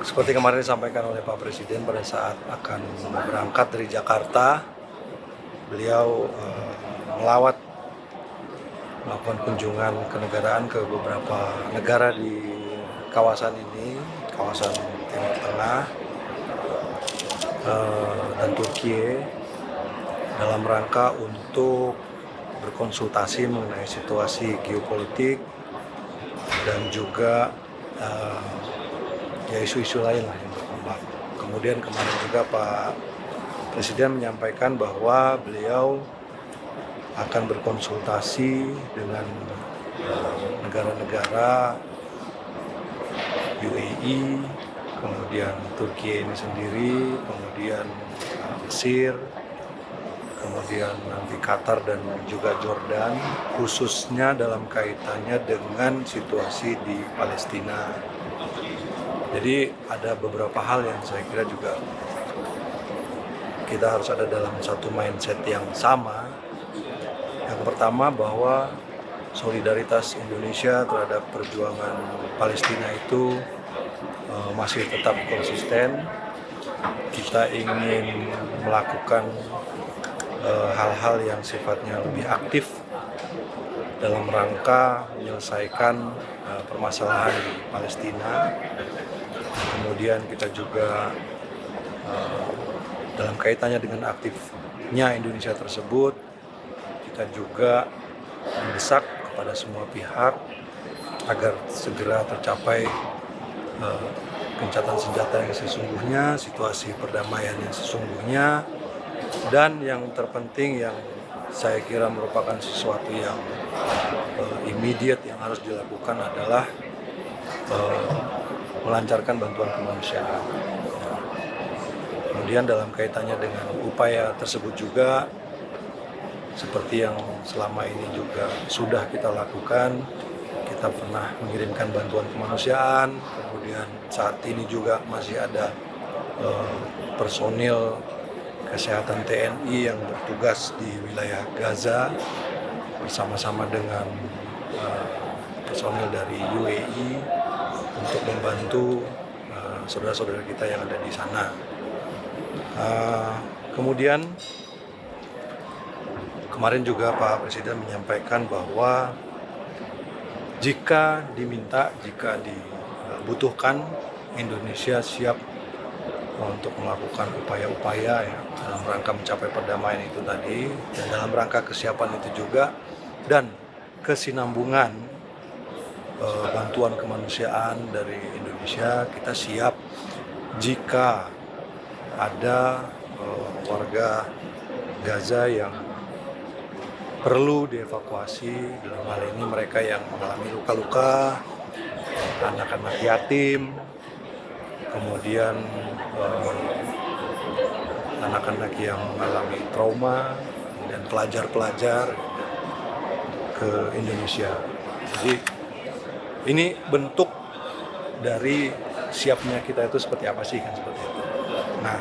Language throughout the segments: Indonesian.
Seperti kemarin disampaikan oleh Pak Presiden pada saat akan berangkat dari Jakarta, beliau melawat melakukan kunjungan kenegaraan ke beberapa negara di kawasan ini, kawasan Timur Tengah dan Turki, dalam rangka untuk berkonsultasi mengenai situasi geopolitik dan juga isu-isu lain lah yang berkembang. Kemudian kemarin juga Pak Presiden menyampaikan bahwa beliau akan berkonsultasi dengan negara-negara UAE, kemudian Turki ini sendiri, kemudian Mesir, kemudian nanti Qatar dan juga Jordan, khususnya dalam kaitannya dengan situasi di Palestina. Jadi ada beberapa hal yang saya kira juga kita harus ada dalam satu mindset yang sama. Yang pertama bahwa solidaritas Indonesia terhadap perjuangan Palestina itu masih tetap konsisten. Kita ingin melakukan hal-hal yang sifatnya lebih aktif dalam rangka menyelesaikan permasalahan di Palestina. Kemudian kita juga dalam kaitannya dengan aktifnya Indonesia tersebut, kita juga mendesak kepada semua pihak agar segera tercapai gencatan senjata yang sesungguhnya, situasi perdamaian yang sesungguhnya, dan yang terpenting yang saya kira merupakan sesuatu yang immediate yang harus dilakukan adalah melancarkan bantuan kemanusiaan. Kemudian dalam kaitannya dengan upaya tersebut juga, seperti yang selama ini juga sudah kita lakukan, kita pernah mengirimkan bantuan kemanusiaan, kemudian saat ini juga masih ada personil kesehatan TNI yang bertugas di wilayah Gaza bersama-sama dengan personil dari UAE untuk membantu saudara-saudara kita yang ada di sana. Kemudian kemarin juga Pak Presiden menyampaikan bahwa jika diminta, jika dibutuhkan, Indonesia siap untuk melakukan upaya-upaya ya, dalam rangka mencapai perdamaian itu tadi, dan dalam rangka kesiapan itu juga, dan kesinambungan bantuan kemanusiaan dari Indonesia, kita siap jika ada warga Gaza yang perlu dievakuasi, dalam hal ini mereka yang mengalami luka-luka, anak-anak yatim, kemudian anak-anak yang mengalami trauma, dan pelajar-pelajar ke Indonesia. Jadi ini bentuk dari siapnya kita itu seperti apa sih, kan seperti itu. Nah,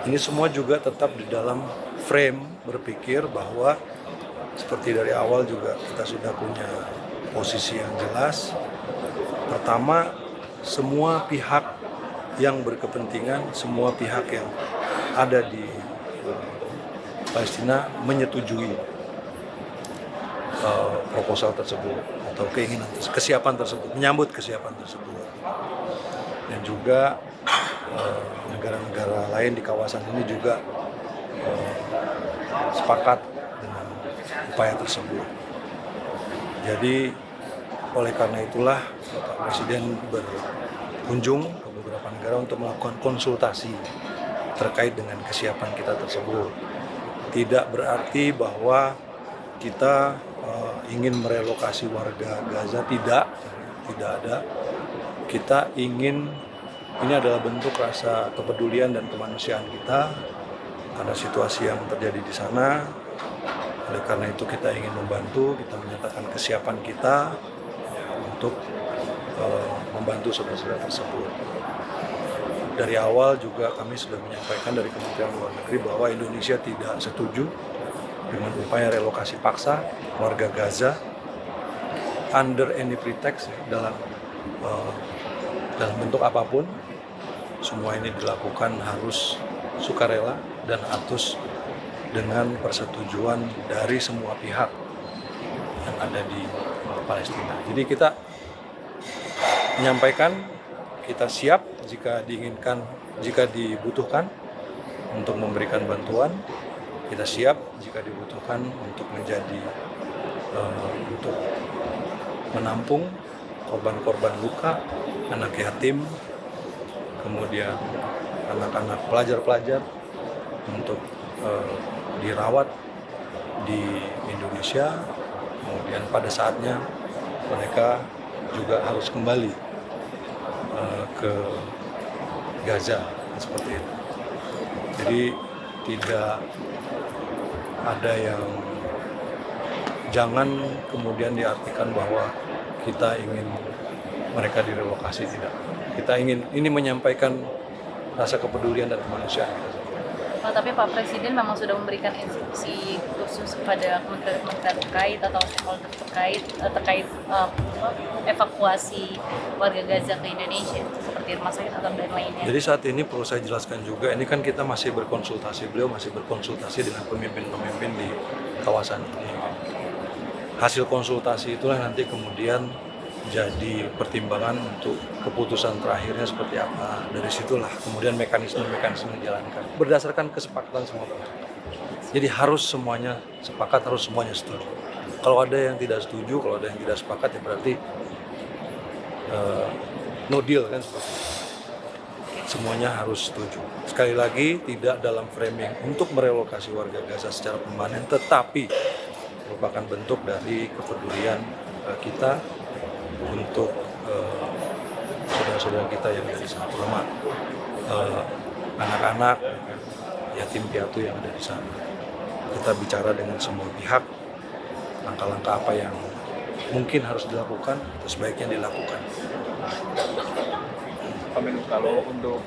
ini semua juga tetap di dalam frame berpikir bahwa seperti dari awal juga kita sudah punya posisi yang jelas. Pertama, semua pihak yang berkepentingan, semua pihak yang ada di Palestina menyetujui proposal tersebut atau keinginan, kesiapan tersebut, menyambut kesiapan tersebut. Dan juga negara-negara lain di kawasan ini juga sepakat dengan upaya tersebut. Jadi oleh karena itulah Bapak Presiden berkunjung ke beberapa negara untuk melakukan konsultasi terkait dengan kesiapan kita tersebut. Tidak berarti bahwa kita ingin merelokasi warga Gaza, tidak ada. Kita ingin, ini adalah bentuk rasa kepedulian dan kemanusiaan kita karena situasi yang terjadi di sana. Oleh karena itu kita ingin membantu, kita menyatakan kesiapan kita untuk membantu saudara-saudara tersebut. Dari awal juga kami sudah menyampaikan dari Kementerian Luar Negeri bahwa Indonesia tidak setuju dengan upaya relokasi paksa warga Gaza under any pretext dalam dalam bentuk apapun, semua ini dilakukan harus sukarela dan harus dengan persetujuan dari semua pihak yang ada di Palestina. Jadi kita menyampaikan kita siap jika diinginkan, jika dibutuhkan untuk memberikan bantuan, kita siap jika dibutuhkan untuk menjadi untuk menampung korban-korban luka, anak yatim, kemudian anak-anak pelajar-pelajar untuk dirawat di Indonesia. Kemudian pada saatnya mereka juga harus kembali ke Gaza seperti itu. Jadi tidak ada yang, jangan kemudian diartikan bahwa kita ingin mereka direlokasi, tidak. Kita ingin ini menyampaikan rasa kepedulian dan kemanusiaan kita. Tapi Pak Presiden memang sudah memberikan instruksi khusus kepada kementerian terkait atau stakeholder terkait evakuasi warga Gaza ke Indonesia seperti rumah sakit atau dan lainnya. Jadi saat ini perlu saya jelaskan juga, ini kan kita masih berkonsultasi, beliau masih berkonsultasi dengan pemimpin-pemimpin di kawasan ini. Hasil konsultasi itulah nanti kemudian jadi pertimbangan untuk keputusan terakhirnya seperti apa. Dari situlah kemudian mekanisme-mekanisme dijalankan berdasarkan kesepakatan semua pihak. Jadi harus semuanya sepakat, harus semuanya setuju. Kalau ada yang tidak setuju, kalau ada yang tidak sepakat, ya berarti no deal kan seperti itu. Semuanya harus setuju. Sekali lagi, tidak dalam framing untuk merelokasi warga Gaza secara permanen, tetapi merupakan bentuk dari kepedulian kita untuk saudara-saudara kita yang ada di sana, terutama anak-anak, yatim piatu yang ada di sana. Kita bicara dengan semua pihak, langkah-langkah apa yang mungkin harus dilakukan, atau sebaiknya dilakukan. Pak Menlu, kalau untuk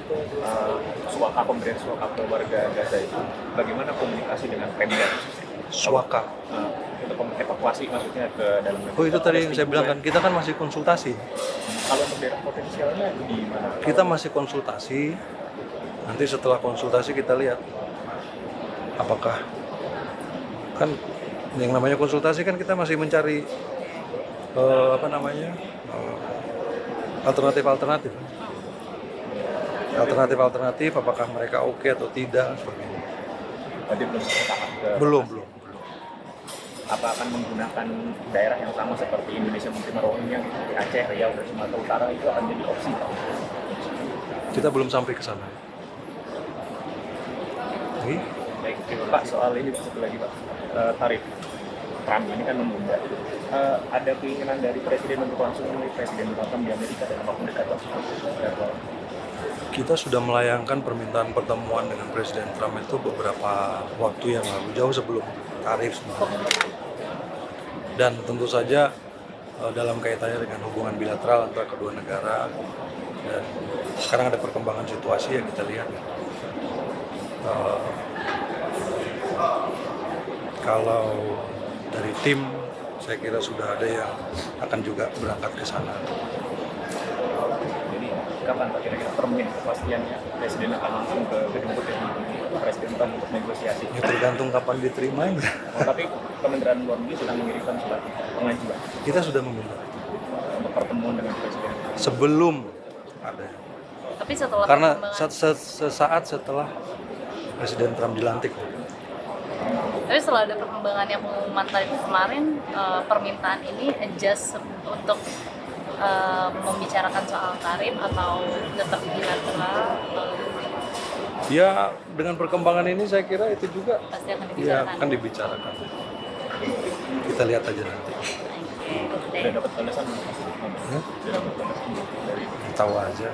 suaka, pemberian suaka ke warga Gaza itu, bagaimana komunikasi dengan Pemda? Suaka. Untuk evakuasi maksudnya ke dalam negeri. Oh, itu tadi yang saya bilang kan, kita kan masih konsultasi. Kalau untuk daerah potensialnya di mana? Kita masih konsultasi. Nanti setelah konsultasi kita lihat apakah, kan yang namanya konsultasi kan kita masih mencari alternatif apakah mereka oke atau tidak seperti ini. Berarti belum tahap ke Belum. apa akan menggunakan daerah yang sama seperti Indonesia menerima Rohingya di Aceh, Riau, dan Sumatera Utara itu akan jadi opsi, Pak? Kita belum sampai ke sana. Baik, Pak, soal ini satu lagi, Pak, tarif Trump ini kan menunda. Ada keinginan dari Presiden untuk langsung menemui Presiden Trump di Amerika dalam waktu dekat, Pak? Kita sudah melayangkan permintaan pertemuan dengan Presiden Trump itu beberapa waktu yang lalu, jauh sebelum tarif semua. Dan tentu saja dalam kaitannya dengan hubungan bilateral antara kedua negara, dan sekarang ada perkembangan situasi yang kita lihat. Kalau dari tim, saya kira sudah ada yang akan juga berangkat ke sana. Jadi kapan Pak kira-kira termin kepastiannya Presiden akan langsung ke gedung putih Presiden Trump untuk negosiasi? Ya tergantung kapan diterimanya. Tapi Kementerian Luar Negeri sudah mengirimkan surat pengajuan. Kita sudah meminta Untuk pertemuan dengan Presiden. sebelum ada. Tapi setelah Karena perkembangan- sesaat setelah Presiden Trump dilantik. Tapi setelah ada perkembangan yang pengumuman tadi kemarin, permintaan ini adjust untuk membicarakan soal tarif atau tetap bilateral? Ya, dengan perkembangan ini saya kira itu juga Pasti akan ya dibicarakan. akan dibicarakan. Kita lihat aja nanti. Sudah dapat balasan? Sudah dapat balasan dari Tahu aja.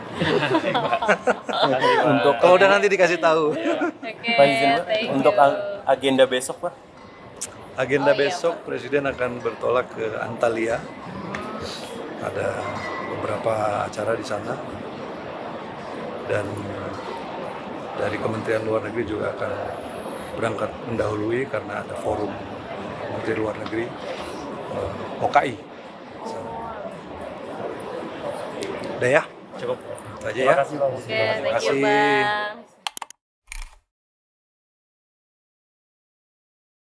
Untuk Kalau udah nanti dikasih tahu. Oke, Pak izin, Pak, thank untuk you. agenda besok, Pak. Agenda Oh, iya, besok Pak. Presiden akan bertolak ke Antalya. Ada beberapa acara di sana. Dan dari Kementerian Luar Negeri juga akan berangkat mendahului karena ada forum Menteri Luar Negeri OKI. Udah ya? Cukup itu aja Terima ya. kasih Pak. Oke, thank you kasih. Bang.